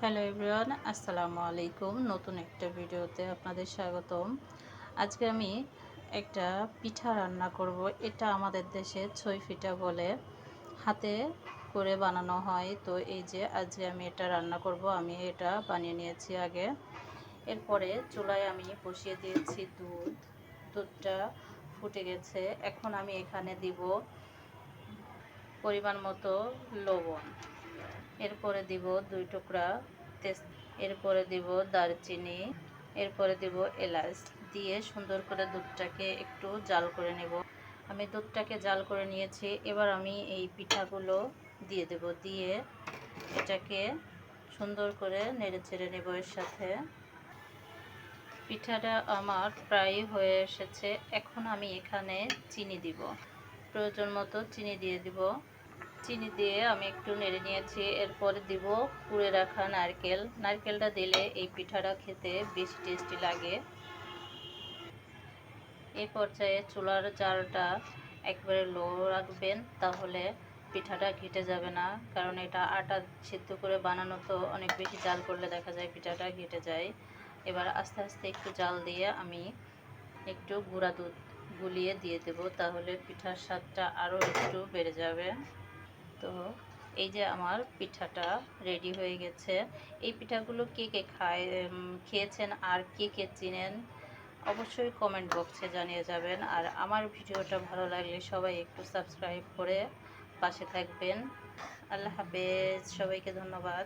Hello everyone, আসসালামু আলাইকুম। নতুন একটা ভিডিওতে আপনাদের স্বাগতম। আজকে আমি একটা পিঠা রান্না করব। এটা আমাদের দেশে ছই পিঠা বলে, হাতে করে বানানো হয়। তো এই যে আজকে আমি এটা রান্না করব। আমি এটা বানিয়ে নিয়েছি আগে। এরপরে চুলায় আমি বসিয়ে দিয়েছি দুধটা ফুটে গেছে। এখন আমি এখানে দিব পরিমাণ মতো লবণ, এরপরে দিব 2 টুকরা এরপরে দিব দারচিনি, এরপরে দিব এলাচ দিয়ে সুন্দর করে দুধটাকে একটু জাল করে নেব। আমি দুধটাকে জাল করে নিয়েছি। এবার আমি এই পিঠাগুলো দিয়ে দেব, দিয়ে এটাকে সুন্দর করে নেড়ে চেড়ে নেব। এর সাথে পিঠাটা আমার প্রায় হয়ে এসেছে। এখন আমি এখানে চিনি দিব, প্রয়োজন মতো চিনি দিয়ে দিব। চিনি দিয়ে আমি একটু নেড়ে নিয়েছি। এরপরে দিব কুড়ে রাখা নারকেলটা দিলে এই পিঠাটা খেতে বেশি টেস্টি লাগে। এই পর্যায়ে চুলার জালটা একবারে লো রাখবেন, তাহলে পিঠাটা ঘেটে যাবে না। কারণ এটা আটা সিদ্ধ করে বানানো, তো অনেক বেশি জাল করলে দেখা যায় পিঠাটা ঘেটে যায়। এবার আস্তে আস্তে একটু জাল দিয়ে আমি একটু গুঁড়া দুধ গুলিয়ে দিয়ে দেব, তাহলে পিঠার স্বাদটা আরও একটু বেড়ে যাবে। তো এই যে আমার পিঠাটা রেডি হয়ে গেছে। এই পিঠাগুলো কে কে খেয়েছেন আর কে কে চিনেন অবশ্যই কমেন্ট বক্সে জানিয়ে যাবেন। আর আমার ভিডিওটা ভালো লাগলে সবাই একটু সাবস্ক্রাইব করে পাশে থাকবেন। আল্লাহ হাফেজ, সবাইকে ধন্যবাদ।